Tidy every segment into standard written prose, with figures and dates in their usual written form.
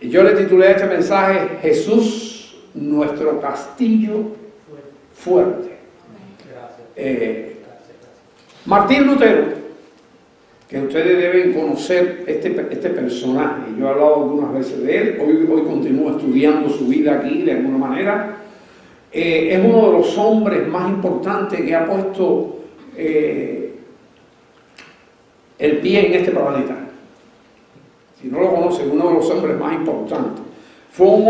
Y yo le titulé a este mensaje: Jesús, nuestro castillo fuerte. Martín Lutero, que ustedes deben conocer este personaje. Yo he hablado algunas veces de él, hoy continúo estudiando su vida aquí de alguna manera. Es uno de los hombres más importantes que ha puesto el pie en este planeta. Si no lo conocen, uno de los hombres más importantes. Fue un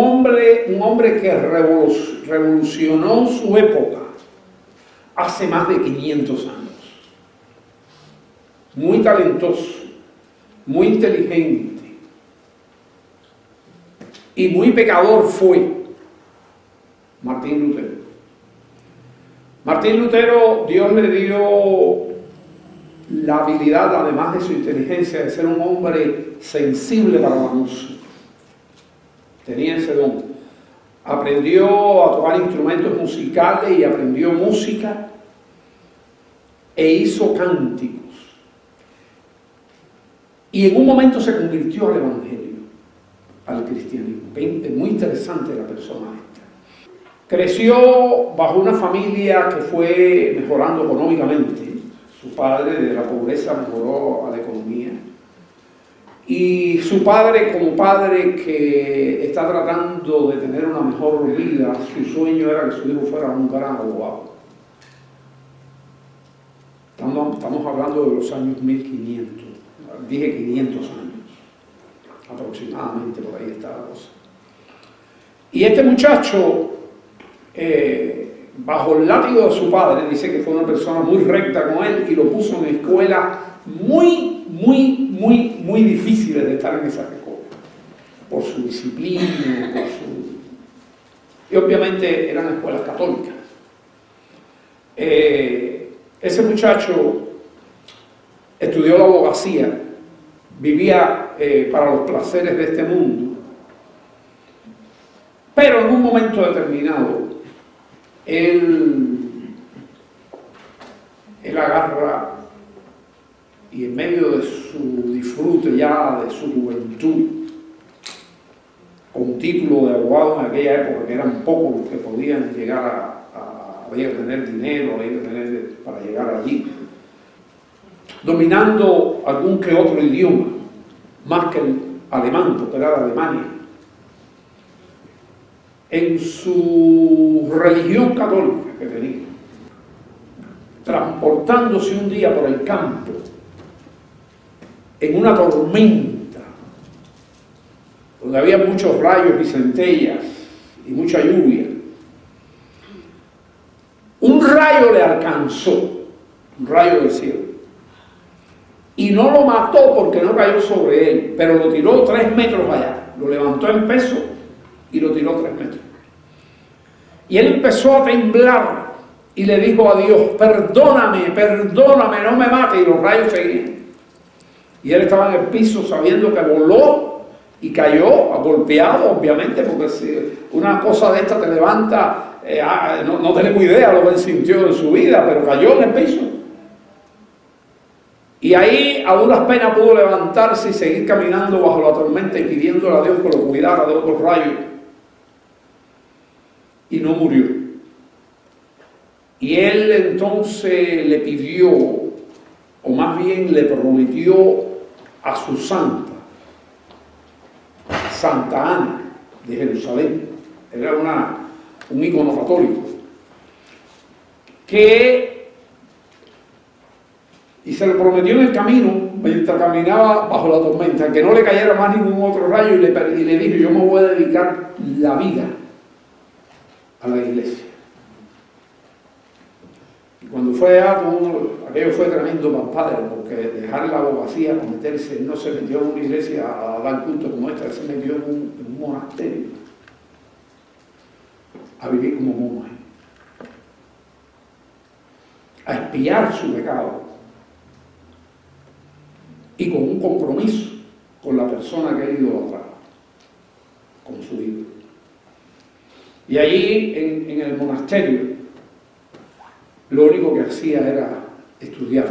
hombre que revolucionó su época hace más de 500 años. Muy talentoso, muy inteligente y muy pecador fue Martín Lutero. Martín Lutero, Dios le dio la habilidad, además de su inteligencia, de ser un hombre sensible para la música. Tenía ese don. Aprendió a tocar instrumentos musicales y aprendió música e hizo cánticos. Y en un momento se convirtió al evangelio, al cristianismo. Es muy interesante la persona esta. Creció bajo una familia que fue mejorando económicamente. Su padre de la pobreza mejoró a la economía. Y su padre, como padre que está tratando de tener una mejor vida, su sueño era que su hijo fuera un gran abogado. Estamos hablando de los años 1500. Dije 500 años, aproximadamente, por ahí está la cosa. Y este muchacho, bajo el látigo de su padre, dice que fue una persona muy recta con él y lo puso en escuelas muy difíciles de estar en esa escuela, por su disciplina, y obviamente eran escuelas católicas. Ese muchacho estudió la abogacía, vivía para los placeres de este mundo, pero en un momento determinado él agarra y en medio de su disfrute ya de su juventud, con título de abogado en aquella época, que eran pocos los que podían llegar había que tener dinero, había que tener para llegar allí, dominando algún que otro idioma, más que el alemán, porque era de Alemania. En su religión católica que tenía, transportándose un día por el campo, en una tormenta, donde había muchos rayos y centellas y mucha lluvia, un rayo le alcanzó, un rayo del cielo. Y no lo mató porque no cayó sobre él, pero lo tiró 3 metros allá. Lo levantó en peso y lo tiró 3 metros. Y él empezó a temblar y le dijo a Dios: perdóname, no me mate. Y los rayos seguían. Y él estaba en el piso sabiendo que voló y cayó, golpeado obviamente, porque si una cosa de esta te levanta, no tenemos idea lo que él sintió en su vida, pero cayó en el piso. Y ahí a duras penas pudo levantarse y seguir caminando bajo la tormenta y pidiéndole a Dios que lo cuidara de otros rayos. Y no murió. Y él entonces le pidió, o más bien le prometió a su santa, Santa Ana de Jerusalén, era un ícono católico, y se lo prometió en el camino, mientras caminaba bajo la tormenta, que no le cayera más ningún otro rayo, y le dijo: yo me voy a dedicar la vida a la iglesia. Y cuando fue allá, aquello fue tremendo para el padre, porque dejar la abogacía para meterse, él no se metió en una iglesia a dar culto como esta, él se metió en un monasterio a vivir como monje, a expiar su pecado, y con un compromiso con la persona que él idolatraba, con su ídolo. Y allí en el monasterio lo único que hacía era estudiar.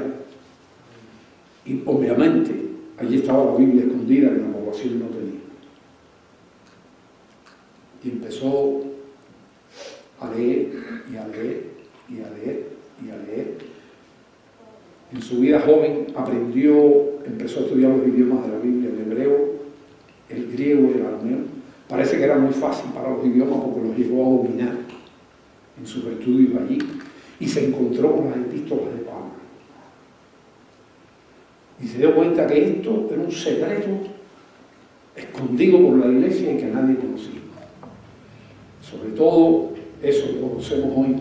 Y obviamente allí estaba la Biblia escondida que la población no tenía. Y empezó a leer y a leer y a leer y a leer. En su vida joven empezó a estudiar los idiomas de la Biblia, el hebreo, el griego y el arameo. Parece que era muy fácil para los idiomas porque los llegó a dominar en sus estudios allí. Y se encontró con las epístolas de Pablo. Y se dio cuenta que esto era un secreto escondido por la iglesia y que nadie conocía. Sobre todo eso que conocemos hoy,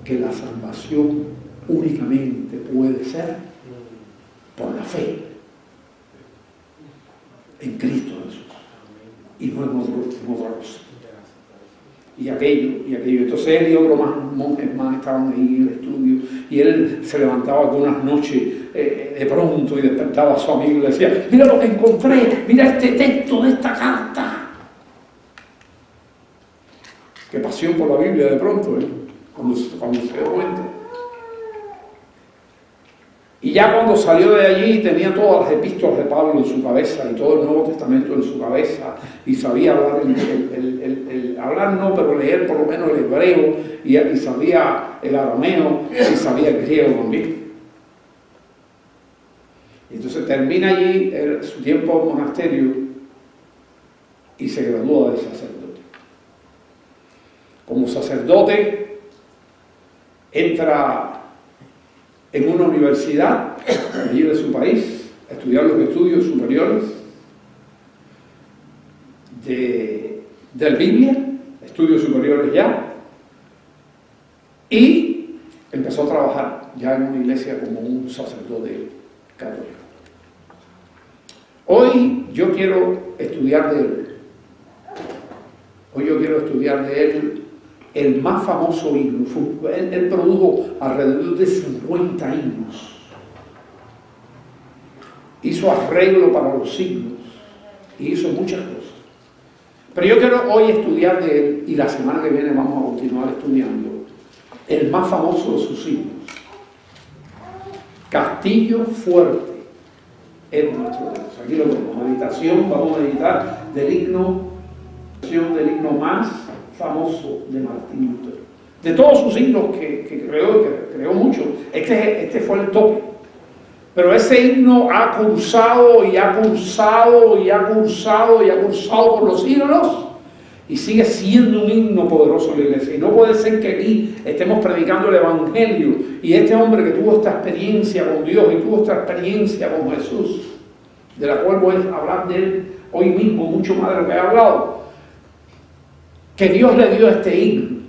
que la salvación únicamente puede ser por la fe en Cristo Jesús y no en otra cosa. Y aquello. Entonces él y otros monjes más estaban ahí en el estudio y él se levantaba algunas noches de pronto y despertaba a su amigo y le decía: mira lo que encontré, mira este texto de esta carta. Qué pasión por la Biblia de pronto, cuando se dio cuenta. Y ya cuando salió de allí tenía todas las epístolas de Pablo en su cabeza y todo el Nuevo Testamento en su cabeza y sabía hablar, hablar no, pero leer por lo menos el hebreo y sabía el arameo y sabía el griego también. Y entonces termina allí su tiempo en monasterio y se gradúa de sacerdote. Como sacerdote entra en una universidad allí de su país, a estudiar los estudios superiores del Biblia, estudios superiores ya, y empezó a trabajar ya en una iglesia como un sacerdote católico. Hoy yo quiero estudiar de él. Hoy yo quiero estudiar de él el más famoso himno. Él produjo alrededor de 50 himnos. Hizo arreglo para los signos y hizo muchas cosas. Pero yo quiero hoy estudiar de él y la semana que viene vamos a continuar estudiando el más famoso de sus himnos. Castillo Fuerte es nuestro Dios. Aquí lo tenemos. Meditación, vamos a meditar del himno más famoso de Martín Lutero. De todos sus himnos que creó mucho, este fue el tope. Pero ese himno ha cursado y ha cursado y ha cursado y ha cursado por los siglos y sigue siendo un himno poderoso en la iglesia. Y no puede ser que aquí estemos predicando el Evangelio y este hombre que tuvo esta experiencia con Dios y tuvo esta experiencia con Jesús, de la cual voy a hablar de él hoy mismo mucho más de lo que he hablado, que Dios le dio este himno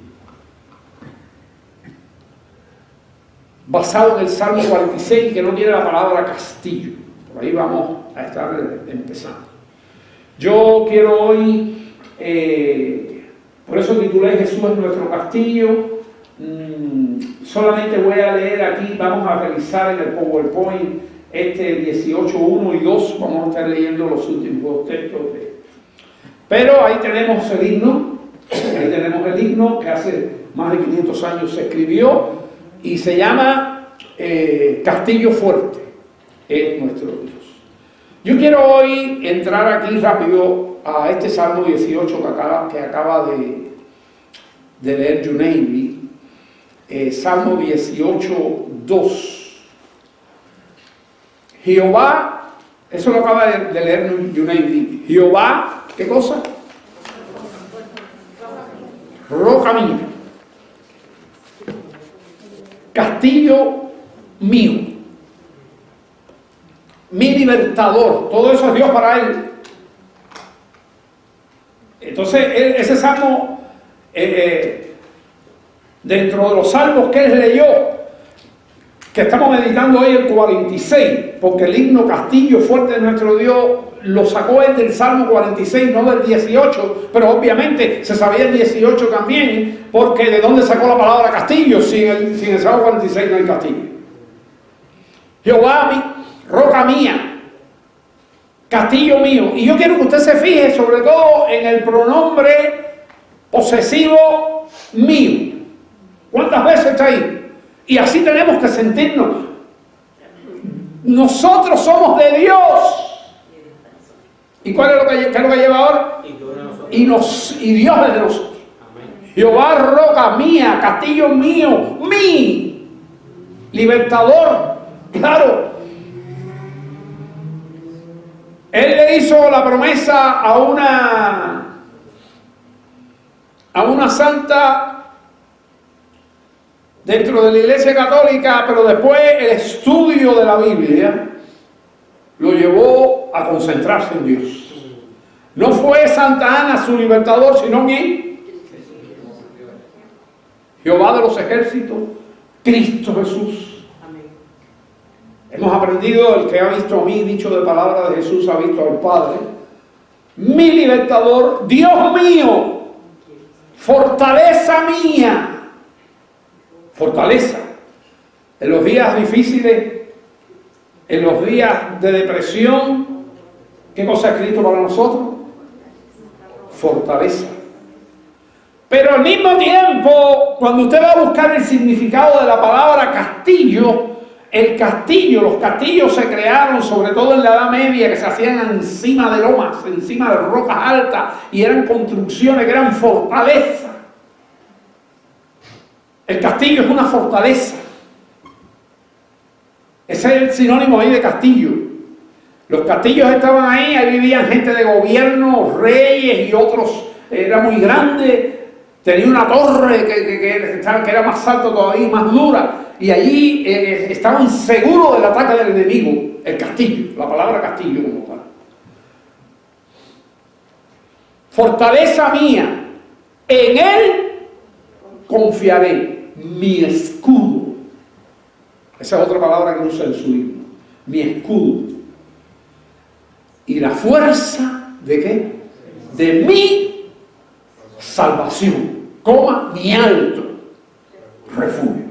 basado en el Salmo 46, que no tiene la palabra castillo. Por ahí vamos a estar empezando. Yo quiero hoy, por eso titulé Jesús es nuestro castillo. Solamente voy a leer aquí, vamos a revisar en el PowerPoint 18, 1 y 2, vamos a estar leyendo los últimos dos textos. Pero ahí tenemos el himno que hace más de 500 años se escribió y se llama Castillo Fuerte es nuestro Dios. Yo quiero hoy entrar aquí rápido a este Salmo 18 que acaba de leer Junaidi, Salmo 18, 2. Jehová, eso lo acaba de leer Junaidi. Jehová, ¿qué cosa? Roca mía, castillo mío, mi libertador, todo eso es Dios para él. Entonces ese salmo, dentro de los salmos que él leyó, que estamos meditando hoy el 46, porque el himno Castillo Fuerte de nuestro Dios lo sacó él del Salmo 46, no del 18, pero obviamente se sabía el 18 también, porque ¿de dónde sacó la palabra castillo? Sin el Salmo 46 no hay castillo. Jehová, roca mía, castillo mío. Y yo quiero que usted se fije sobre todo en el pronombre posesivo mío. ¿Cuántas veces está ahí? Y así tenemos que sentirnos. Nosotros somos de Dios. ¿Y cuál es lo que lleva ahora? y Dios es de nosotros. Jehová, roca mía, castillo mío, mi libertador. Claro, Él le hizo la promesa a una santa dentro de la Iglesia Católica, pero después el estudio de la Biblia lo llevó a concentrarse en Dios. No fue Santa Ana su libertador, sino ¿quién? Jehová de los ejércitos, Cristo Jesús. Amén. Hemos aprendido, el que ha visto a mí, dicho de palabra de Jesús, ha visto al Padre. Mi libertador, Dios mío, fortaleza mía. Fortaleza. En los días difíciles, en los días de depresión, ¿qué cosa ha escrito para nosotros? Fortaleza. Pero al mismo tiempo, cuando usted va a buscar el significado de la palabra castillo, los castillos se crearon sobre todo en la Edad Media, que se hacían encima de lomas, encima de rocas altas, y eran construcciones que eran fortaleza. El castillo es una fortaleza. Ese es el sinónimo ahí de castillo. Los castillos estaban ahí vivían gente de gobierno, reyes y otros, era muy grande. Tenía una torre que era más alta todavía, más dura, y allí estaban seguros del ataque del enemigo, el castillo, la palabra castillo como tal. Fortaleza mía, en él confiaré, mi escudo. Esa es otra palabra que usa en su libro, mi escudo. Y la fuerza, ¿de qué? De mi salvación, mi alto refugio.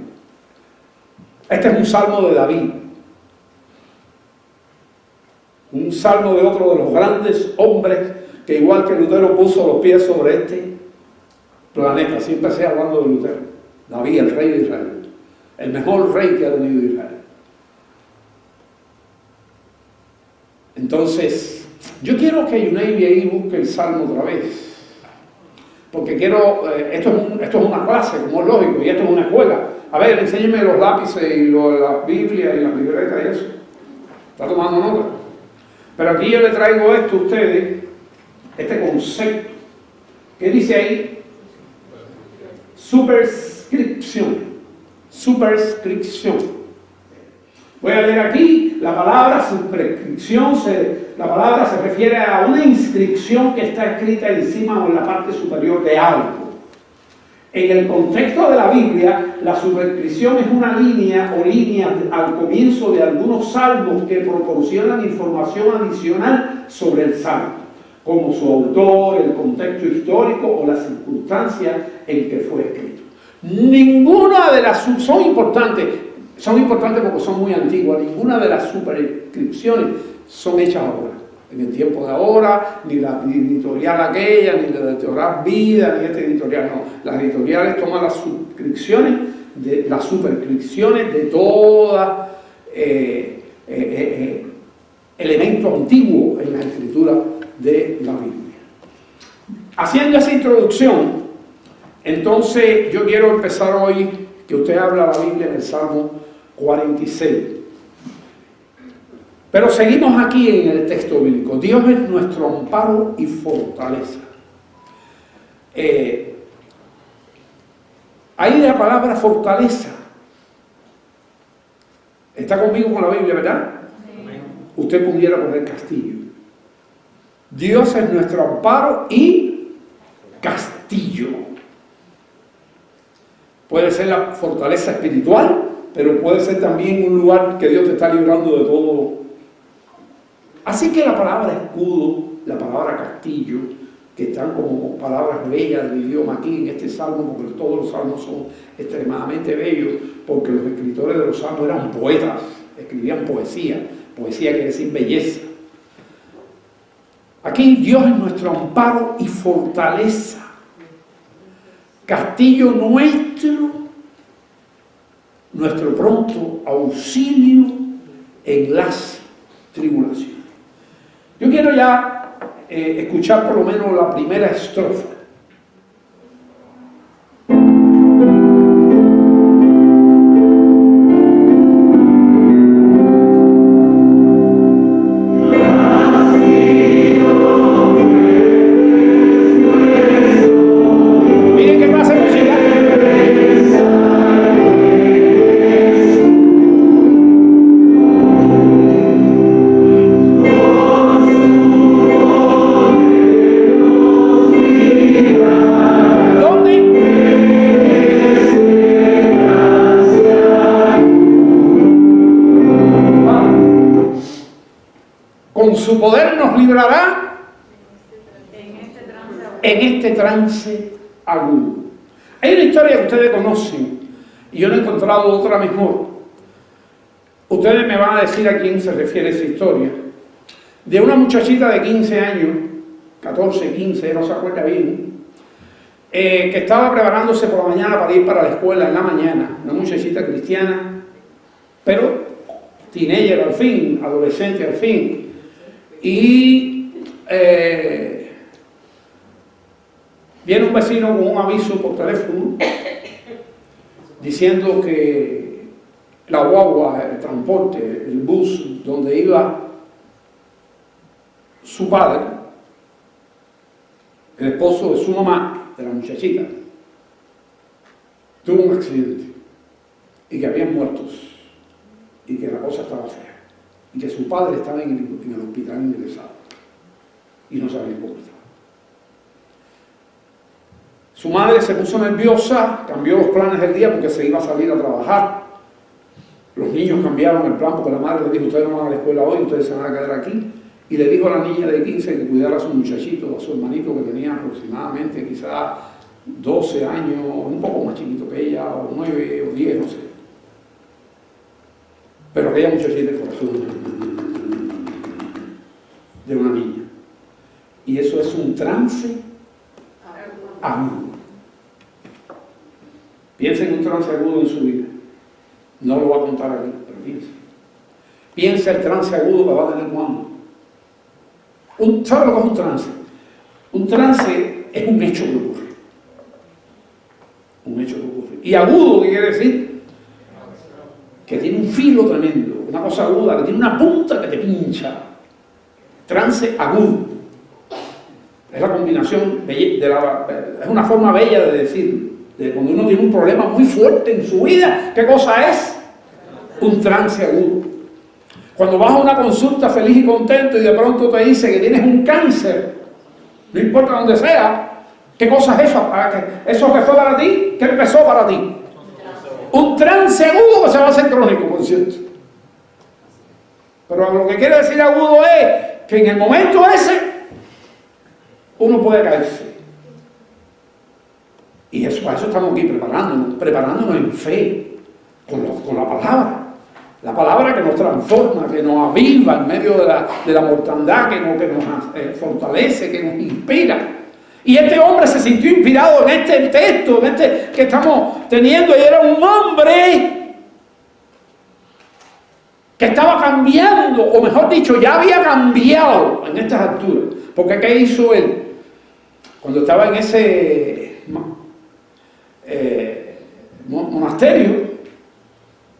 Este es un salmo de David, un salmo de otro de los grandes hombres que igual que Lutero puso los pies sobre este planeta. Siempre empecé hablando de Lutero, David, el rey de Israel, el mejor rey que ha tenido Israel. Entonces, yo quiero que Yuneidi ahí busque el salmo otra vez. Porque quiero, esto es una clase, como es lógico, y esto es una escuela. A ver, enséñeme los lápices y las Biblias y las libretas y eso. ¿Está tomando nota? Pero aquí yo le traigo esto a ustedes, este concepto. ¿Qué dice ahí? Superscripción. Superscripción. Voy a leer aquí la palabra superscripción. La palabra se refiere a una inscripción que está escrita encima o en la parte superior de algo. En el contexto de la Biblia, la superscripción es una línea o líneas al comienzo de algunos salmos que proporcionan información adicional sobre el salmo, como su autor, el contexto histórico o la circunstancia en que fue escrito. Ninguna de las son importantes porque son muy antiguas. Ninguna de las superscripciones son hechas ahora, en el tiempo de ahora, ni la editorial aquella, ni la editorial Vida, ni esta editorial, no. Las editoriales toman las superscripciones de todas elementos antiguos en la escritura de la Biblia. Haciendo esa introducción, entonces yo quiero empezar hoy que usted habla la Biblia en el Salmo 46. Pero seguimos aquí en el texto bíblico. Dios es nuestro amparo y fortaleza. Ahí la palabra fortaleza. ¿Está conmigo con la Biblia, verdad? Sí. Usted pudiera poner castillo. Dios es nuestro amparo y castillo. Puede ser la fortaleza espiritual, pero puede ser también un lugar que Dios te está librando de todo. Así que la palabra escudo, la palabra castillo, que están como palabras bellas del idioma aquí en este salmo, porque todos los salmos son extremadamente bellos, porque los escritores de los salmos eran poetas, escribían poesía. Poesía quiere decir belleza. Aquí Dios es nuestro amparo y fortaleza. Castillo nuestro pronto auxilio en las tribulaciones. Yo quiero ya escuchar por lo menos la primera estrofa. Con su poder nos librará en este trance agudo. Hay una historia que ustedes conocen y yo no he encontrado otra mejor. Ustedes me van a decir a quién se refiere esa historia. De una muchachita de 15 años, 14, 15, no se acuerda bien, que estaba preparándose por la mañana para ir para la escuela en la mañana. Una muchachita cristiana, pero teenager al fin, adolescente al fin. Y viene un vecino con un aviso por teléfono diciendo que la guagua, el transporte, el bus donde iba su padre, el esposo de su mamá, de la muchachita, tuvo un accidente y que habían muertos y que la cosa estaba fea. Y que su padre estaba en el hospital ingresado y no sabía cómo estaba. Su madre se puso nerviosa, cambió los planes del día porque se iba a salir a trabajar. Los niños cambiaron el plan porque la madre le dijo: ustedes no van a la escuela hoy, ustedes se van a quedar aquí. Y le dijo a la niña de 15 que cuidara a su muchachito, a su hermanito que tenía aproximadamente quizás 12 años, un poco más chiquito que ella, o 9 o 10, no sé. Pero aquella muchachita el corazón de una niña. Y eso es un trance agudo. Piensa en un trance agudo en su vida. No lo voy a contar aquí, pero piensa. Piensa el trance agudo que va a tener cuando. ¿Sabe lo que es un trance? Un trance es un hecho que ocurre. Un hecho que ocurre. Y agudo, ¿qué quiere decir? Que tiene un filo tremendo, una cosa aguda, que tiene una punta que te pincha. Trance agudo. Es la combinación, es una forma bella de decir, de cuando uno tiene un problema muy fuerte en su vida, ¿qué cosa es? Un trance agudo. Cuando vas a una consulta feliz y contento y de pronto te dice que tienes un cáncer, no importa dónde sea, ¿qué cosa es eso? ¿Eso que fue para ti? ¿Qué empezó para ti? Un trance agudo que se va a hacer crónico, por cierto. Pero lo que quiere decir agudo es que en el momento ese uno puede caerse. Y eso, a eso estamos aquí preparándonos en fe, con la palabra. La palabra que nos transforma, que nos aviva en medio de la mortandad, que nos fortalece, que nos inspira. Y este hombre se sintió inspirado en este texto, en este que estamos teniendo, y era un hombre que estaba cambiando, o mejor dicho, ya había cambiado en estas alturas. Porque ¿qué hizo él? Cuando estaba en ese monasterio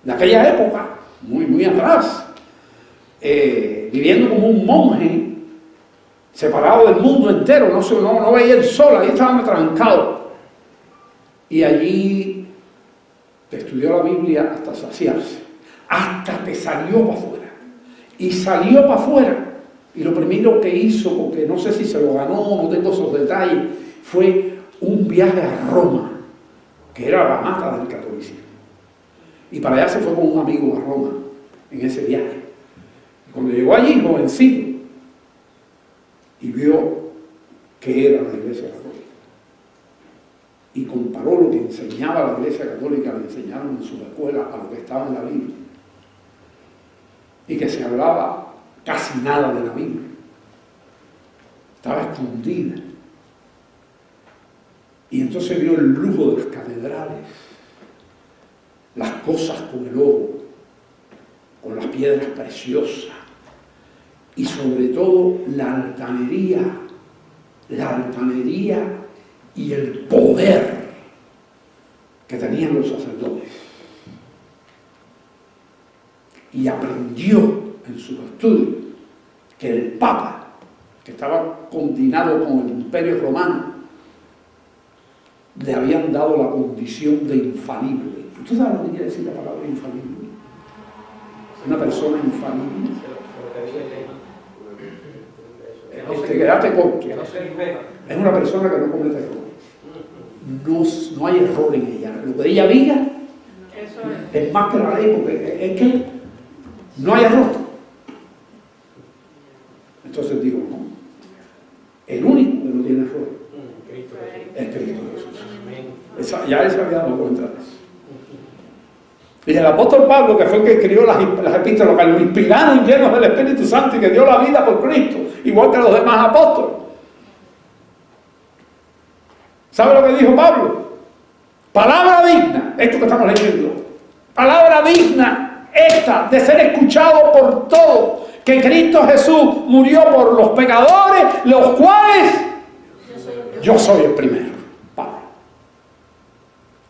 de aquella época, muy atrás, viviendo como un monje, separado del mundo entero, no veía el sol, ahí estaba trancado. Y allí estudió la Biblia hasta saciarse, hasta que salió para afuera. Y salió para afuera, y lo primero que hizo, porque no sé si se lo ganó, no tengo esos detalles, fue un viaje a Roma, que era la mata del catolicismo. Y para allá se fue con un amigo a Roma, en ese viaje. Y cuando llegó allí, jovencito, y vio que era la Iglesia Católica. Y comparó lo que enseñaba la Iglesia Católica, le enseñaron en sus escuelas, a lo que estaba en la Biblia. Y que se hablaba casi nada de la Biblia. Estaba escondida. Y entonces vio el lujo de las catedrales, las cosas con el oro, con las piedras preciosas, y sobre todo la altanería y el poder que tenían los sacerdotes. Y aprendió en sus estudios que el Papa, que estaba combinado con el Imperio Romano, le habían dado la condición de infalible. ¿Usted sabe lo que quiere decir la palabra infalible? Una persona infalible. Quédate corto. Es una persona que no comete errores. No hay error en ella. Lo que ella diga es más que la ley, porque es que no hay error. Entonces digo, no. El único que no tiene error es Cristo Jesús. Ya él se había dado cuenta de eso. Y el apóstol Pablo, que fue el que escribió las epístolas, que lo inspiraron llenos del Espíritu Santo y que dio la vida por Cristo, igual que los demás apóstoles. ¿Sabe lo que dijo Pablo? Palabra digna, esto que estamos leyendo, palabra digna esta de ser escuchado por todos, que Cristo Jesús murió por los pecadores, los cuales yo soy el primero. Pablo.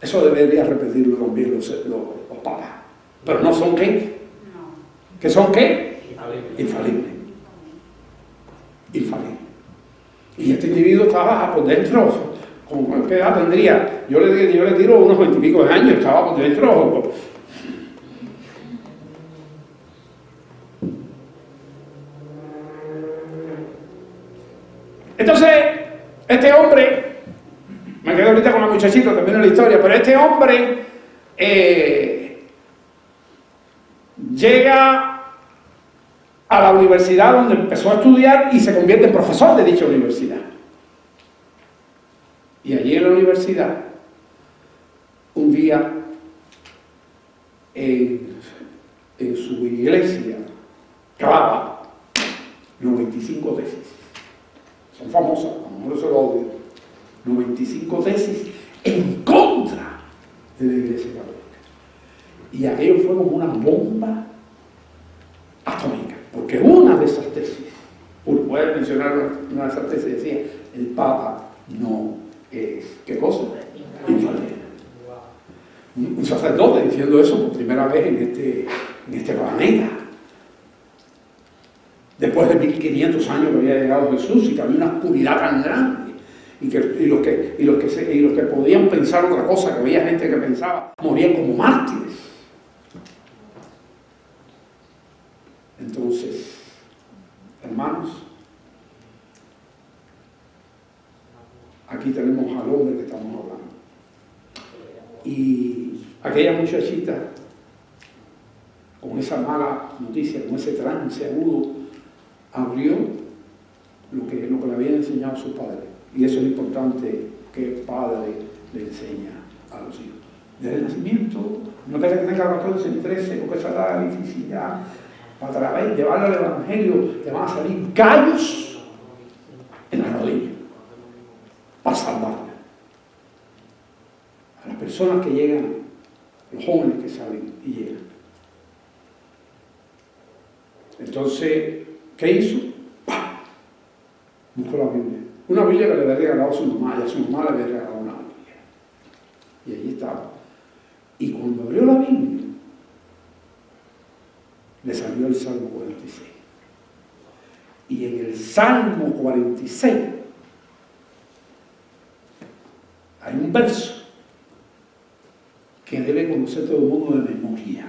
Eso debería repetirlo también los papas. Pero no son qué. ¿Que son qué? Infalibles. Infalibles. Y este individuo estaba por dentro. ¿Con qué edad tendría? Yo le tiro unos 20 y pico de años, estaba por dentro. Entonces, este hombre, me quedo ahorita con la muchachita, termino la historia, pero este hombre llega a la universidad donde empezó a estudiar y se convierte en profesor de dicha universidad. Y allí en la universidad, un día, en su iglesia, clava 95 tesis. Son famosas, a lo mejor se lo odio. 95 tesis en contra de la iglesia católica. Y aquello fue como una bomba atómica, porque una de esas tesis, puede mencionar una de esas tesis, decía, el Papa no es, ¿qué cosa? Infalible. Un sacerdote diciendo eso por primera vez en este planeta. Después de 1500 años que había llegado Jesús y que había una oscuridad tan grande y los que podían pensar otra cosa, que había gente que pensaba, morían como mártires. Entonces, hermanos, aquí tenemos al hombre que estamos hablando. Y aquella muchachita, con esa mala noticia, con ese trance agudo, abrió lo que le habían enseñado sus padres. Y eso es importante que el padre le enseña a los hijos. Desde el nacimiento, no te que tenga 14 y 13, porque esa edad es difícil ya. Para través, llevarle al evangelio, te van a salir gallos en la rodilla para salvarla. A las personas que llegan, los jóvenes que salen y llegan. Entonces, ¿qué hizo? ¡Pah! Buscó la Biblia. Una Biblia que le había regalado a su mamá, y a su mamá le había regalado una Biblia. Y allí estaba. Y cuando abrió la Biblia, le salió el Salmo 46. Y en el Salmo 46 hay un verso que debe conocer todo el mundo de memoria.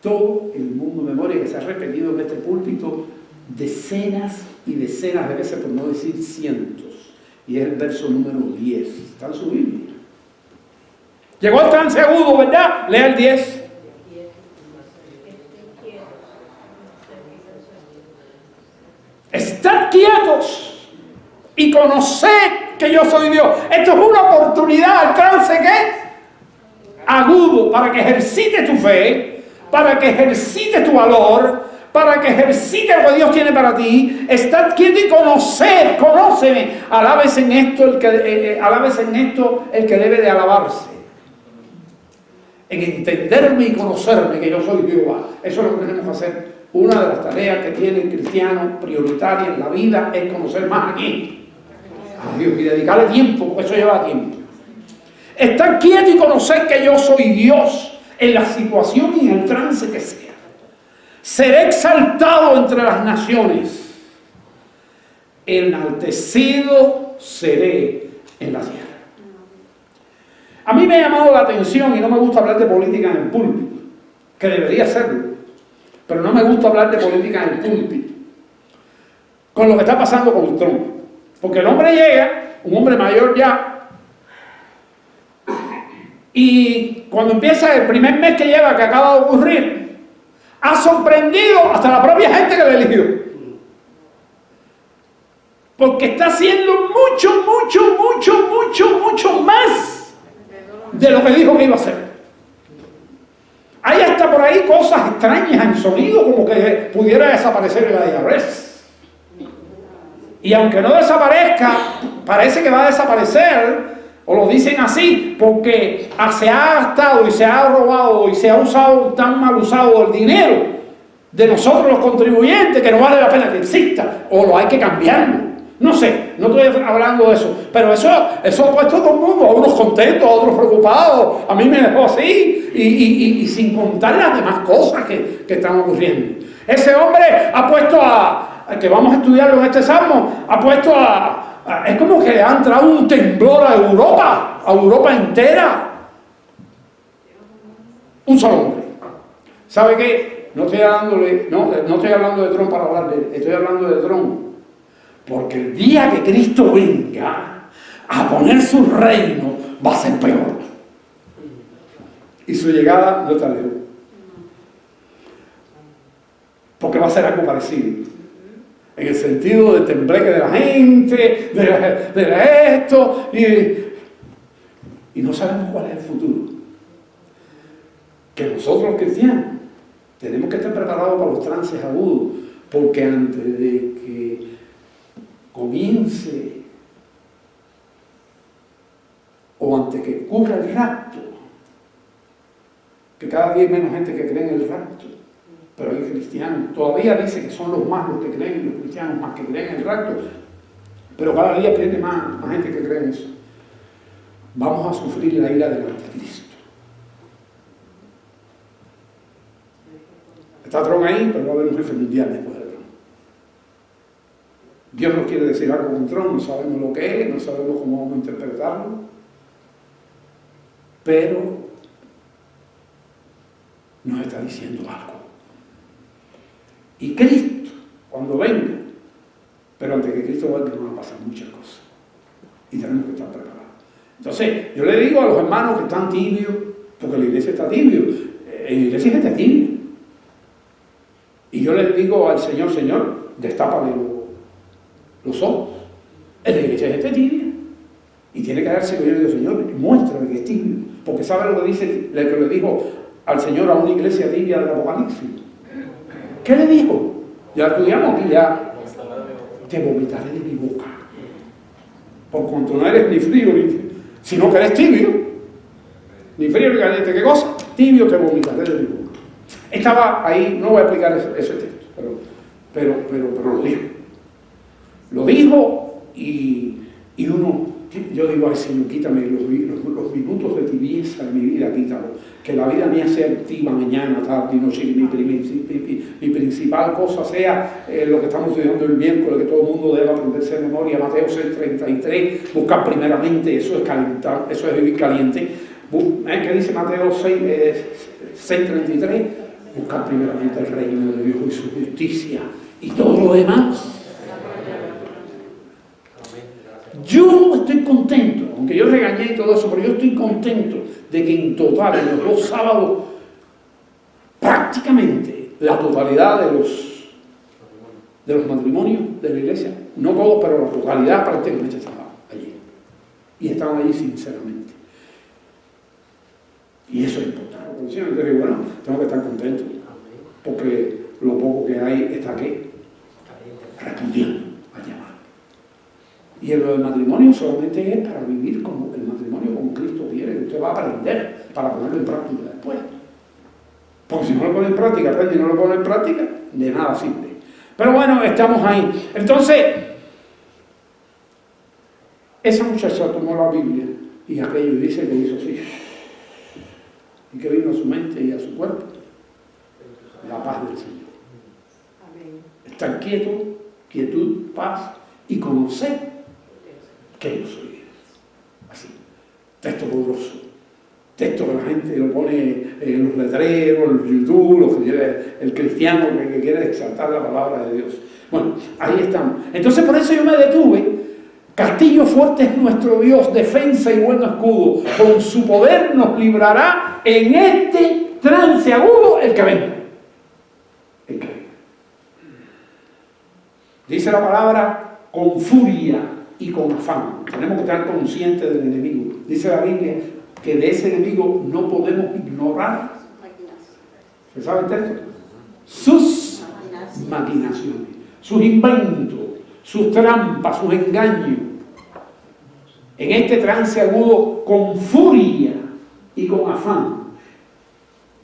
Todo el mundo de memoria, que se ha repetido en este púlpito decenas y decenas de veces, por no decir cientos. Y es el verso número 10. Está en su Biblia. Llegó el trance agudo, ¿verdad? Lea el 10. Estad quietos y conoced que yo soy Dios. Esto es una oportunidad, el trance ¿qué? Agudo, para que ejercites tu fe, para que ejercites tu valor, para que ejercites lo que Dios tiene para ti. Estad quieto y conóceme. Alabes en esto el que debe de alabarse. En entenderme y conocerme que yo soy Jehová. Eso es lo que tenemos que hacer una de las tareas que tiene el cristiano prioritaria en la vida es conocer más a quién, a Dios, y dedicarle tiempo, porque eso lleva tiempo. Estar quieto y conocer que yo soy Dios en la situación y en el trance que sea. Seré exaltado entre las naciones, enaltecido seré en la tierra. A mí me ha llamado la atención, y no me gusta hablar de política en el púlpito, que debería hacerlo, pero no me gusta hablar de política en el púlpito, con lo que está pasando con Trump. Porque el hombre llega, un hombre mayor ya, y cuando empieza el primer mes que lleva, que acaba de ocurrir, ha sorprendido hasta la propia gente que le eligió. Porque está haciendo mucho más de lo que dijo que iba a hacer. Hay hasta por ahí cosas extrañas en sonido, como que pudiera desaparecer el IRS. Y aunque no desaparezca, parece que va a desaparecer, o lo dicen así, porque se ha gastado y se ha robado y se ha usado, tan mal usado el dinero de nosotros los contribuyentes, que no vale la pena que exista, o lo hay que cambiarlo. No sé, no estoy hablando de eso, pero eso ha puesto a todo el mundo, a unos contentos, a otros preocupados. A mí me dejó así, y sin contar las demás cosas que están ocurriendo. Ese hombre ha puesto que vamos a estudiarlo en este salmo, ha puesto es como que ha entrado un temblor a Europa entera. Un solo hombre. ¿Sabe qué? No estoy hablando de Trump para hablar de él, estoy hablando de Trump. Porque el día que Cristo venga a poner su reino, va a ser peor. Y su llegada no está lejos. Porque va a ser algo parecido. En el sentido del tembleque de la gente, de esto, y no sabemos cuál es el futuro. Que nosotros los cristianos tenemos que estar preparados para los trances agudos, porque antes de que comience o antes que ocurra el rapto, que cada día hay menos gente que cree en el rapto, pero hay cristianos, todavía dice que son los más los que creen, los cristianos más que creen en el rapto, pero cada día pierde más gente que cree en eso. Vamos a sufrir la ira del anticristo. Está Trump ahí, pero va a haber un jefe mundial después de Trump. Dios nos quiere decir algo con Trump, no sabemos lo que es, no sabemos cómo vamos a interpretarlo, pero nos está diciendo algo. Y Cristo, cuando venga, pero antes que Cristo venga van a pasar muchas cosas, y tenemos que estar preparados. Entonces, yo le digo a los hermanos que están tibios, porque la iglesia está tibio, en la iglesia está tibio, y yo les digo al Señor, Señor, destápame los ojos. En la iglesia es tibia, y tiene que darse el Dios, Señor, muéstrame que es tibio, porque sabe lo que dice, lo que le dijo al Señor a una iglesia tibia del Apocalipsis. ¿Qué le dijo? Ya estudiamos aquí, ya. Te vomitaré de mi boca. Por cuanto no eres ni frío, sino que eres tibio. Ni frío ni caliente. ¿Qué cosa? Tibio te vomitaré de mi boca. Estaba ahí, no voy a explicar ese texto, pero lo dijo. Lo dijo y uno, yo digo, ay Señor, quítame los minutos de tibieza de mi vida, quítalo. Que la vida mía sea activa mañana, tarde y noche, y mi principal cosa sea lo que estamos estudiando el miércoles, que todo el mundo debe aprenderse de memoria, Mateo 6:33, buscar primeramente, eso es calentar, eso es vivir caliente. ¿Qué dice Mateo 6:33? Buscar primeramente el reino de Dios y su justicia, y todo lo demás. Yo estoy contento, aunque yo regañé y todo eso, pero yo estoy contento de que en total, en los 2 sábados, prácticamente la totalidad de los matrimonios de la iglesia, no todos, pero la totalidad prácticamente estaban allí. Y estaban allí sinceramente. Y eso es importante. Entonces, bueno, tengo que estar contento, porque lo poco que hay está aquí, respondiendo al llamado. Y el matrimonio solamente es para vivir como el matrimonio como Cristo quiere. Usted va a aprender para ponerlo en práctica después. Porque si no lo pone en práctica, aprende y no lo pone en práctica, de nada sirve. Pero bueno, estamos ahí. Entonces, esa muchacha tomó la Biblia y aquello dice que hizo así. Y que vino a su mente y a su cuerpo la paz del Señor. Amén. Estar quieto, quietud, paz y conocer que yo soy Dios. Así. Texto poderoso. Texto que la gente lo pone en los letreros, en los YouTube, el cristiano que quiere exaltar la palabra de Dios. Bueno, ahí estamos. Entonces por eso yo me detuve. Castillo fuerte es nuestro Dios, defensa y buen escudo. Con su poder nos librará en este trance agudo el que venga. El que venga. Dice la palabra con furia y con afán. Tenemos que estar conscientes del enemigo. Dice la Biblia que de ese enemigo no podemos ignorar. ¿Se sabe el texto? Sus maquinaciones, sus inventos, sus trampas, sus engaños. En este trance agudo, con furia y con afán,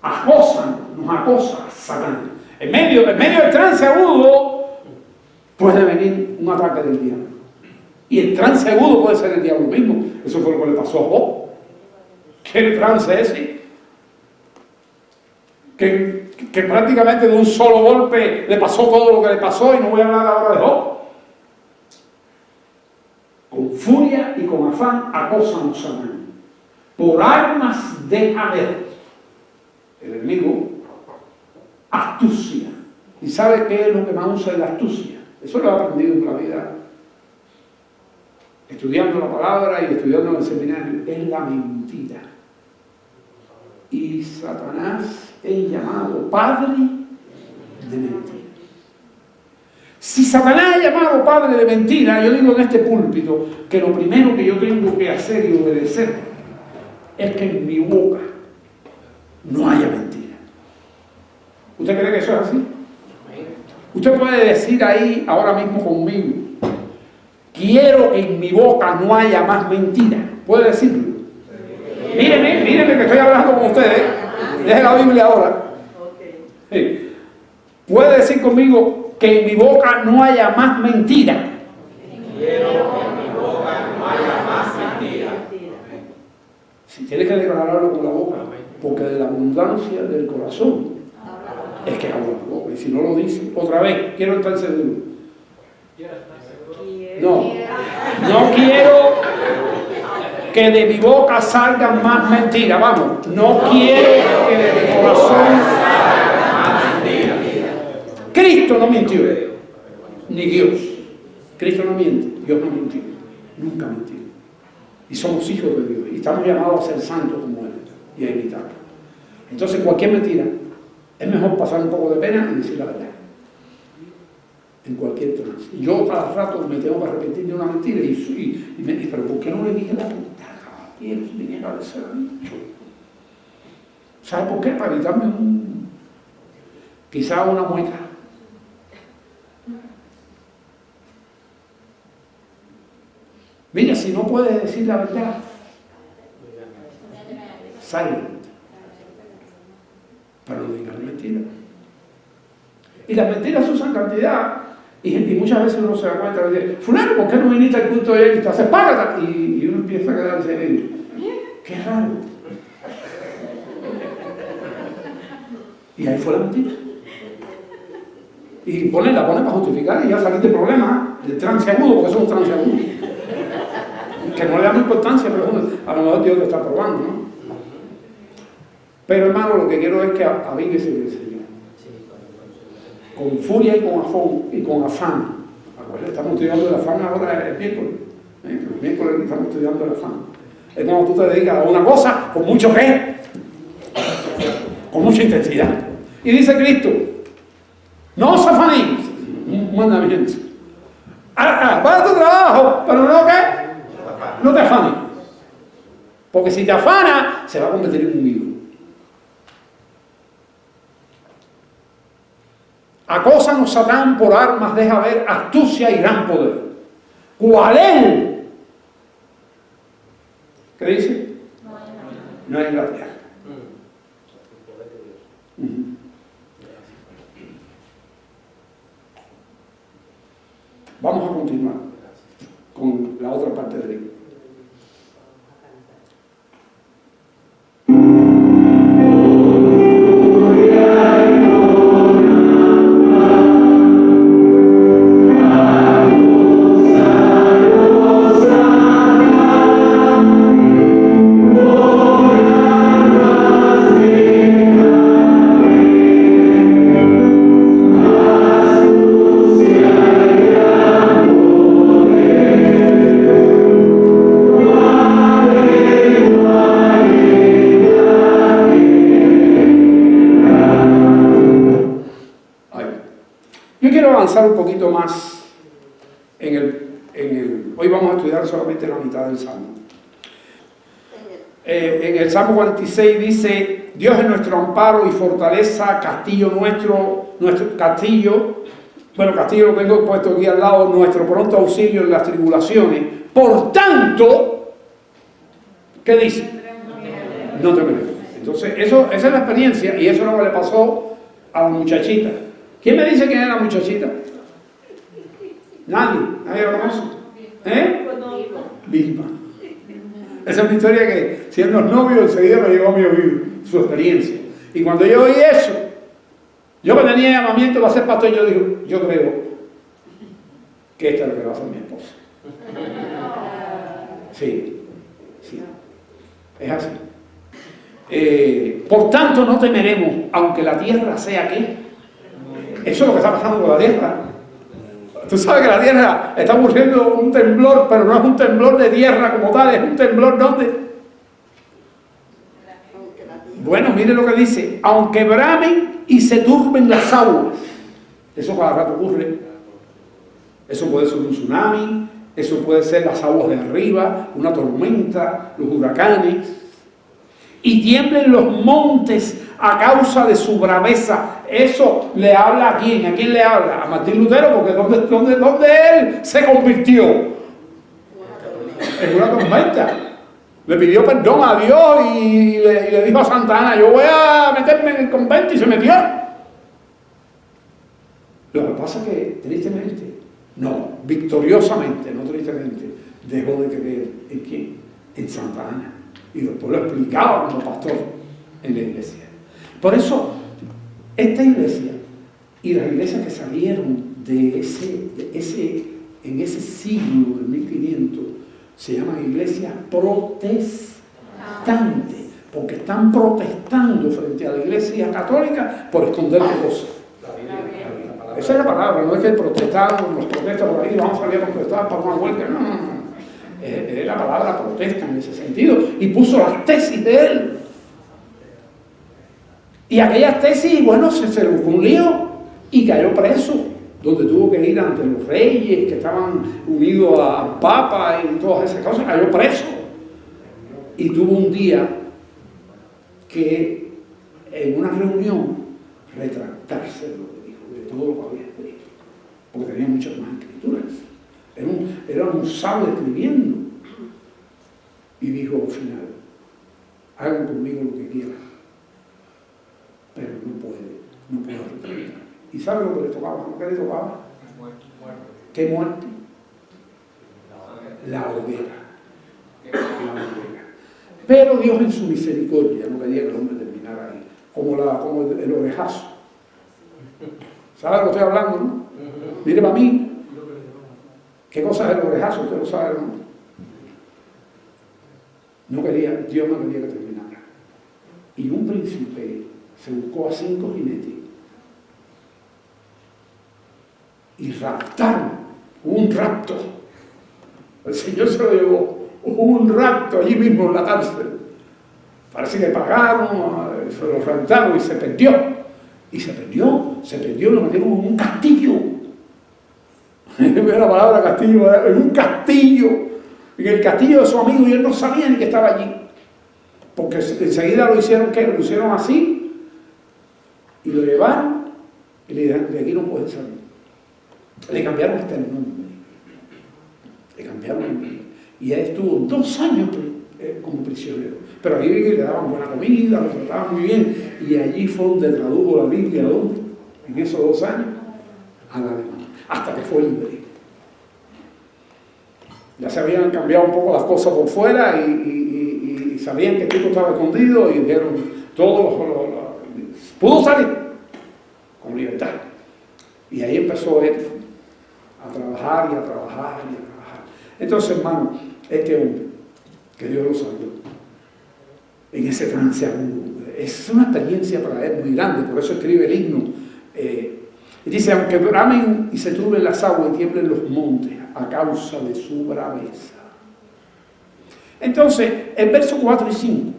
nos acosa Satán. En medio del trance agudo puede venir un ataque del diablo. Y el trance agudo puede ser el diablo mismo. Eso fue lo que le pasó a Job. ¿Qué trance ese? Que prácticamente de un solo golpe le pasó todo lo que le pasó, y no voy a hablar ahora de Job. Con furia y con afán acosan a Satán. Por armas de haber. El enemigo, astucia. ¿Y sabe qué es lo que más usa de la astucia? Eso lo he aprendido en la vida. Estudiando la palabra y estudiando en el seminario. Es la mentira. Y Satanás es llamado padre de mentira. Si Satanás es llamado padre de mentira, yo digo en este púlpito que lo primero que yo tengo que hacer y obedecer es que en mi boca no haya mentira. ¿Usted cree que eso es así? Usted puede decir ahí ahora mismo conmigo: quiero que en mi boca no haya más mentira. ¿Puede decirlo? Míreme que estoy hablando con ustedes. Deje la Biblia ahora. Sí. Puede decir conmigo que en mi boca no haya más mentira. Quiero que en mi boca no haya más mentira. Si tienes que declararlo con la boca, porque de la abundancia del corazón es que habla la boca. Y si no lo dice, otra vez, quiero estar seguro. No quiero que de mi boca salgan más mentiras. Vamos, no quiero que de mi corazón salgan más mentiras. Cristo no mintió, ni Dios. Cristo no miente, Dios no mintió, nunca mintió. Y somos hijos de Dios, y estamos llamados a ser santos como Él, y a imitarlo. Entonces cualquier mentira, es mejor pasar un poco de pena y decir la verdad. En cualquier trance. Yo cada rato me tengo que arrepentir de una mentira pero ¿por qué no le dije la verdad? Y él viniera a ser dicho. ¿Sabe por qué? Para evitarme quizá una mueca. Mira, si no puedes decir la verdad, silent. Para no digas mentiras. Y las mentiras usan cantidad. Y muchas veces uno se da cuenta y dice: fulano, ¿por qué no viniste al culto de él? Y te hace págata. Y uno empieza a quedarse, qué raro. Y ahí fue la mentira. Y la pone para justificar y ya salir del problema, del trance agudo, porque eso es un trance agudo. Que no le damos importancia, pero a lo mejor Dios lo está probando, ¿no? Pero hermano, lo que quiero es que avíguese el Señor. Con furia y con afán. Estamos estudiando el afán ahora el miércoles. El miércoles estamos estudiando el afán. Es cuando tú te dedicas a una cosa con mucho qué, con mucha intensidad. Y dice Cristo: no os afanéis, un mandamiento. Para tu trabajo, pero no qué, no te afanes. Porque si te afana, se va a convertir en un ídolo. Acósanos Satán por armas, deja ver astucia y gran poder. ¿Cuál es? ¿Qué dice? No es la tierra. 1 Vamos a continuar con la otra parte del libro. Un poquito más hoy vamos a estudiar solamente la mitad del Salmo. En el Salmo 46 dice: Dios es nuestro amparo y fortaleza, castillo nuestro castillo, bueno, castillo lo tengo puesto aquí al lado, nuestro pronto auxilio en las tribulaciones. Por tanto, ¿qué dice? No temeremos. Entonces, esa es la experiencia, y eso es lo que le pasó a la muchachita. ¿Quién me dice quién es la muchachita? Nadie lo conoce. Vilma. Esa es una historia que, siendo novios, enseguida me llegó a mi oído, su experiencia. Y cuando yo oí eso, yo que tenía llamamiento para ser pastor, yo digo, yo creo que esta es lo que va a ser mi esposa. Sí, es así. Por tanto, no temeremos, aunque la tierra sea ¿qué? Eso es lo que está pasando con la tierra. Tú sabes que la tierra está ocurriendo un temblor, pero no es un temblor de tierra como tal, es un temblor ¿dónde? Bueno, mire lo que dice: aunque bramen y se turben las aguas. Eso cada rato ocurre. Eso puede ser un tsunami, eso puede ser las aguas de arriba, una tormenta, los huracanes. Y tiemblen los montes a causa de su braveza. Eso le habla a quién. ¿A quién le habla? A Martín Lutero, porque ¿dónde él se convirtió? En una tormenta. Le pidió perdón a Dios y le dijo a Santa Ana: yo voy a meterme en el convento, y se metió. Lo que pasa es que, tristemente, victoriosamente, no tristemente, dejó de creer en quién, en Santa Ana. Y después lo explicaba como pastor en la iglesia. Por eso, esta iglesia y las iglesias que salieron en ese siglo de 1500 se llaman iglesias protestantes, porque están protestando frente a la iglesia católica por esconder qué cosa. Esa es la palabra, no es que protestaron, los protestas por ahí, vamos a salir a protestar para una huelga, no. Es la palabra protesta en ese sentido, y puso las tesis de él. Y aquellas tesis, bueno, se le buscó un lío y cayó preso, donde tuvo que ir ante los reyes que estaban unidos al Papa y todas esas cosas. Cayó preso y tuvo un día que en una reunión retractarse de lo que dijo, de todo lo que había escrito, porque tenía muchas más escrituras. Era un sabio escribiendo. Y dijo al final: hagan conmigo lo que quieran, pero no puedo arrepentirme. ¿Y sabe lo que le tocaba? ¿Qué le tocaba? ¿Qué muerte? La hoguera. Pero Dios en su misericordia no quería que el hombre terminara ahí, como el orejazo. ¿Sabe de lo que estoy hablando, no? Mire para mí. ¿Qué cosa es el orejazo? Usted lo sabe, ¿no? Dios no quería que terminara. Y un príncipe se buscó a 5 jinetes y raptaron. Hubo un rapto. El Señor se lo llevó. Hubo un rapto allí mismo en la cárcel. Parece que pagaron, se lo raptaron y se perdió. Y se perdió, lo metieron en un castillo. La palabra castillo, en un castillo, en el castillo de su amigo, y él no sabía ni que estaba allí, porque enseguida lo hicieron así, y lo llevaron, y le dijeron: de aquí no puedes salir. Le cambiaron hasta el nombre, y él estuvo 2 años como prisionero, pero allí le daban buena comida, lo trataban muy bien, y allí fue donde tradujo la Biblia, en esos 2 años, al alemán, hasta que fue libre. Ya se habían cambiado un poco las cosas por fuera y sabían que el tipo estaba escondido y dijeron, pudo salir con libertad. Y ahí empezó él a trabajar y a trabajar y a trabajar. Entonces, hermano, este hombre, que Dios lo salvó, en ese trance agudo, es una experiencia para él muy grande, por eso escribe el himno. Y dice, aunque bramen y se turben las aguas y tiemblen los montes a causa de su braveza. Entonces, el verso 4 y 5,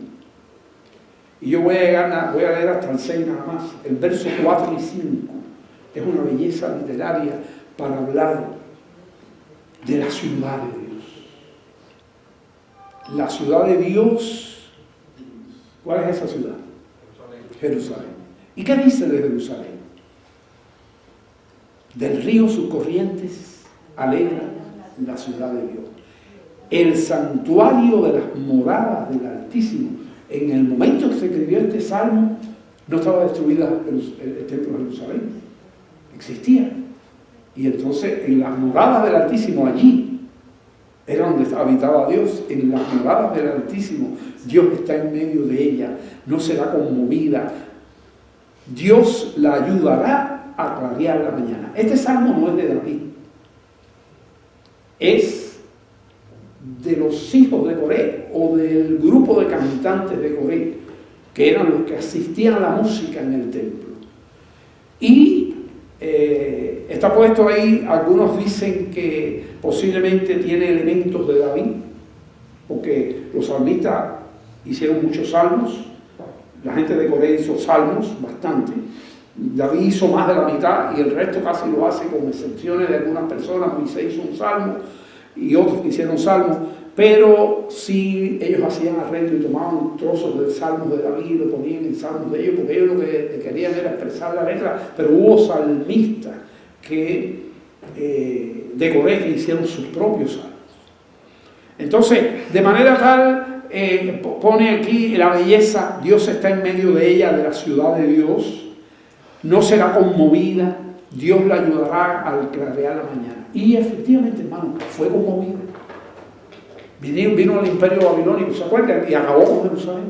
y yo voy a leer hasta el 6 nada más, el verso 4 y 5 es una belleza literaria para hablar de la ciudad de Dios. La ciudad de Dios, ¿cuál es esa ciudad? Jerusalén. ¿Y qué dice de Jerusalén? Del río sus corrientes alegra la ciudad de Dios. El santuario de las moradas del Altísimo. En el momento que se escribió este salmo, no estaba destruida el templo de Jerusalén. Existía. Y entonces en las moradas del Altísimo, allí era donde habitaba Dios. En las moradas del Altísimo, Dios está en medio de ella. No será conmovida. Dios la ayudará a clarear la mañana. Este salmo no es de David. Es de los hijos de Coré o del grupo de cantantes de Coré, que eran los que asistían a la música en el templo. Y está puesto ahí, algunos dicen que posiblemente tiene elementos de David, porque los salmistas hicieron muchos salmos, la gente de Coré hizo salmos, bastante. David hizo más de la mitad y el resto casi lo hace con excepciones de algunas personas. Moisés hizo un salmo y otros hicieron salmos, pero sí ellos hacían arreglo y tomaban trozos del salmo de David y lo ponían en salmos de ellos, porque ellos lo que querían era expresar la letra, pero hubo salmistas de Coré que hicieron sus propios salmos. Entonces, de manera tal, pone aquí la belleza, Dios está en medio de ella, de la ciudad de Dios. No será conmovida, Dios la ayudará al clarear la mañana. Y efectivamente, hermano, fue conmovida. Vino el imperio babilónico, ¿se acuerdan? Y acabó con Jerusalén.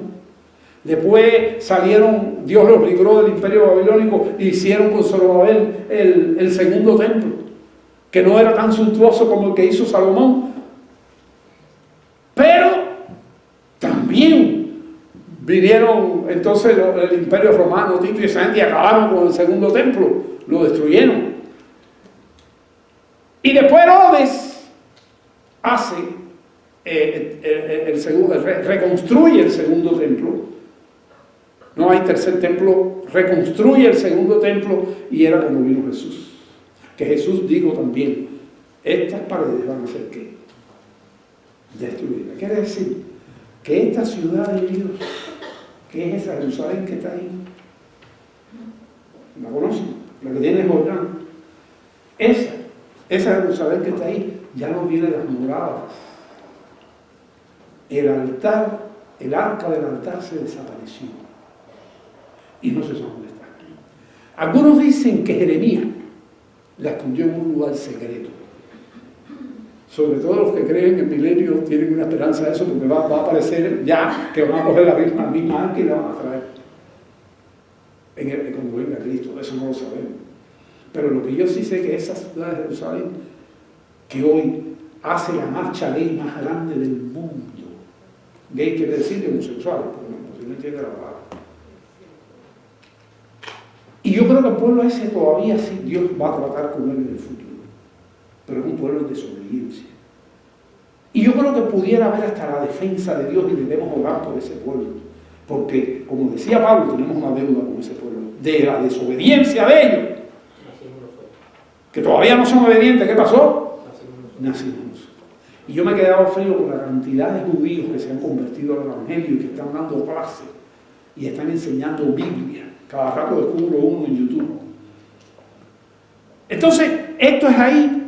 Después salieron, Dios los libró del imperio babilónico y hicieron con Zorobabel el segundo templo, que no era tan suntuoso como el que hizo Salomón. Pero también vinieron entonces el imperio romano, Tito y esa gente, y acabaron con el segundo templo, lo destruyeron. Y después Herodes hace reconstruye el segundo templo. No hay tercer templo, reconstruye el segundo templo y era como vino Jesús. Que Jesús dijo también, estas paredes van a ser ¿qué? Destruidas. Quiere decir que esta ciudad de Dios, que es esa Jerusalén que está ahí, ¿la conocen? La que tiene Jordán. Esa Jerusalén que está ahí, ya no tiene las moradas. El altar, el arca del altar se desapareció. Y no se sabe dónde está. Algunos dicen que Jeremías la escondió en un lugar secreto. Sobre todo los que creen en el milenio tienen una esperanza de eso, porque va a aparecer ya que van a coger la misma arca y la van a traer cuando venga Cristo. Eso no lo sabemos. Pero lo que yo sí sé que esa ciudad de Jerusalén, que hoy hace la marcha gay más grande del mundo. Gay quiere decir homosexual, porque si no entiende la palabra. Y yo creo que el pueblo ese todavía sí Dios va a tratar con él en el futuro. Pero es un pueblo de desobediencia. Y yo creo que pudiera haber hasta la defensa de Dios y debemos orar por ese pueblo. Porque, como decía Pablo, tenemos una deuda con ese pueblo. De la desobediencia de ellos. Que todavía no son obedientes. ¿Qué pasó? Nacimos. Y yo me he quedado frío con la cantidad de judíos que se han convertido al Evangelio y que están dando clases y están enseñando Biblia. Cada rato descubro uno en YouTube. Entonces, esto es ahí.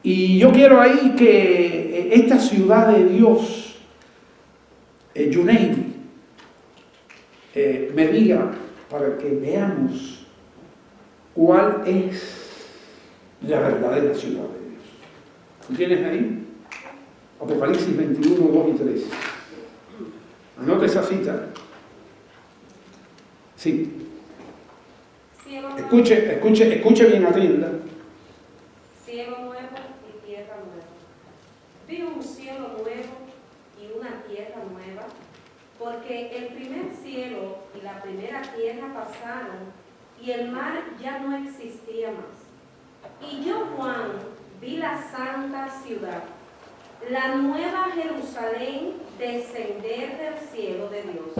Y yo quiero ahí que esta ciudad de Dios, Yuneidi, me diga para que veamos cuál es la verdadera ciudad de Dios. ¿Tú tienes ahí? Apocalipsis 21, 2 y 3. Anote esa cita. Sí. Escuche bien, atienda. Cielo nuevo y tierra nueva. Vi un cielo nuevo y una tierra nueva, porque el primer cielo y la primera tierra pasaron, y el mar ya no existía más. Y yo, Juan, vi la santa ciudad, la nueva Jerusalén, descender del cielo de Dios,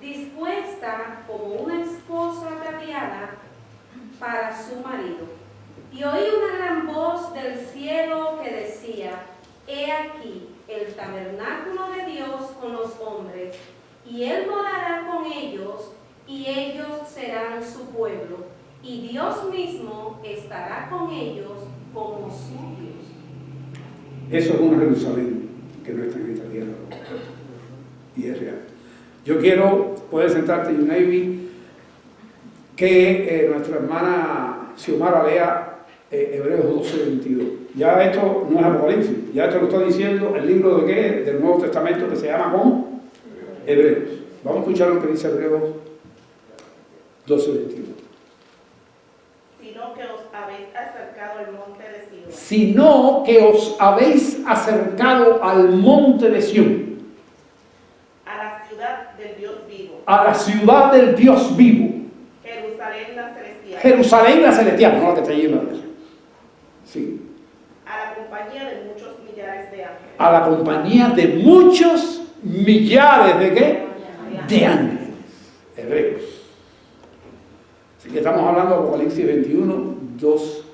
dispuesta como una esposa ataviada para su marido. Y oí una gran voz del cielo que decía: He aquí el tabernáculo de Dios con los hombres, y Él morará con ellos, y ellos serán su pueblo, y Dios mismo estará con ellos como su Dios. Eso es una Jerusalén que no está en esta tierra, y es real. Yo quiero, puedes sentarte, Yunevi, que nuestra hermana Xiomara lea Hebreos 12:22. Ya esto no es Apocalipsis, ya esto lo está diciendo el libro de qué, del Nuevo Testamento, que se llama ¿cómo? Hebreos. Vamos a escuchar lo que dice Hebreos 12:22. Sino que os habéis acercado al monte de Sión. Sino que os habéis acercado al monte de Sión. A la ciudad del Dios vivo. A la ciudad del Dios vivo. Jerusalén la celestial. Jerusalén la celestial, no la que está llena de eso. Sí. A la compañía de muchos millares de ángeles. A la compañía de muchos millares de qué? De ángeles. Hebreos. Así que estamos hablando de Apocalipsis 21, 2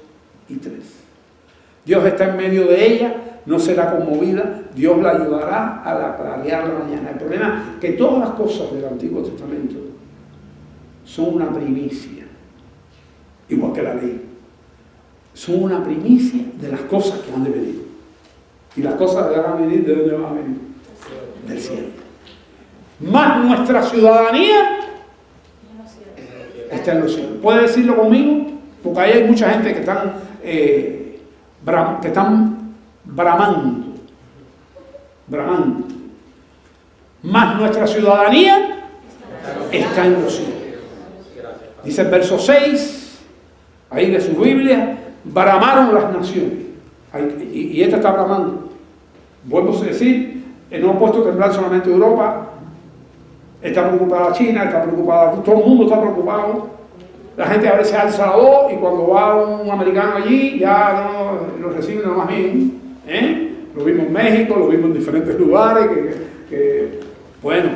y 3. Dios está en medio de ella, no será conmovida, Dios la ayudará a clarear la mañana. El problema es que todas las cosas del Antiguo Testamento son una primicia, igual que la ley. Son una primicia de las cosas que han de venir. Y las cosas que van a venir, ¿de dónde van a venir? Del cielo. Más nuestra ciudadanía está en los cielos. ¿Puede decirlo conmigo? Porque ahí hay mucha gente que están bramando. Más nuestra ciudadanía está en los cielos. Dice el verso 6, ahí de su Biblia, bramaron las naciones. Y esta está bramando. Vuelvo a decir, no he puesto a temblar solamente Europa, está preocupada China, está preocupada, todo el mundo está preocupado. La gente a veces alza la voz y cuando va un americano allí ya no lo reciben más bien. Lo vimos en México, lo vimos en diferentes lugares. Bueno,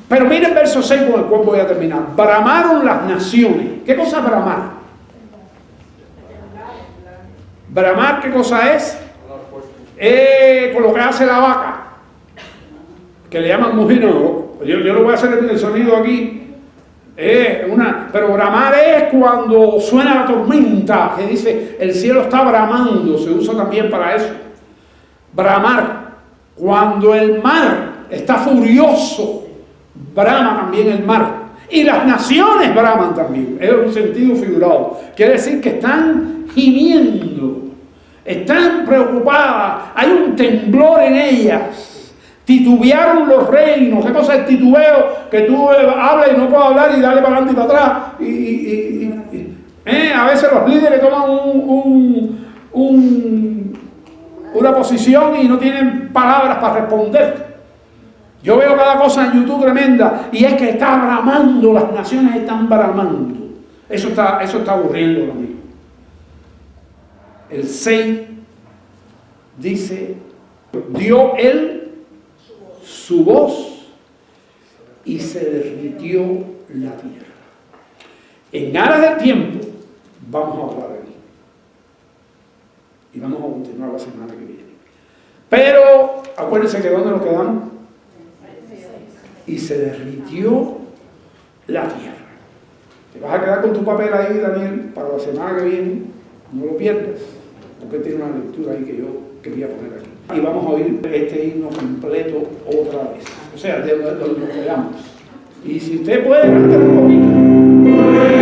pero miren el verso 6 con el cual voy a terminar. Bramaron las naciones. ¿Qué cosa es bramar? Bramar, ¿qué cosa es? Con lo que hace la vaca, que le llaman mugino. Yo lo voy a hacer el sonido aquí. Pero bramar es cuando suena la tormenta, que dice el cielo está bramando, se usa también para eso. Bramar, cuando el mar está furioso, brama también el mar. Y las naciones braman también, es un sentido figurado. Quiere decir que están gimiendo, están preocupadas, hay un temblor en ellas. Titubearon los reinos. ¿Qué cosa es el titubeo? Que tú hablas y no puedes hablar y dale para adelante y para atrás. A veces los líderes toman una posición y no tienen palabras para responder. Yo veo cada cosa en YouTube tremenda y es que está bramando, las naciones están bramando. Eso está aburriendo lo mismo. El 6 dice, dio él su voz y se derritió la tierra. En aras del tiempo vamos a hablar aquí y vamos a continuar la semana que viene. Pero acuérdense que ¿dónde nos quedamos? Y se derritió la tierra. Te vas a quedar con tu papel ahí, Daniel, para la semana que viene. No lo pierdas, porque tiene una lectura ahí que yo quería poner aquí. Y vamos a oír este himno completo otra vez. O sea, de donde nos quedamos. Y si usted puede, cántalo un poquito.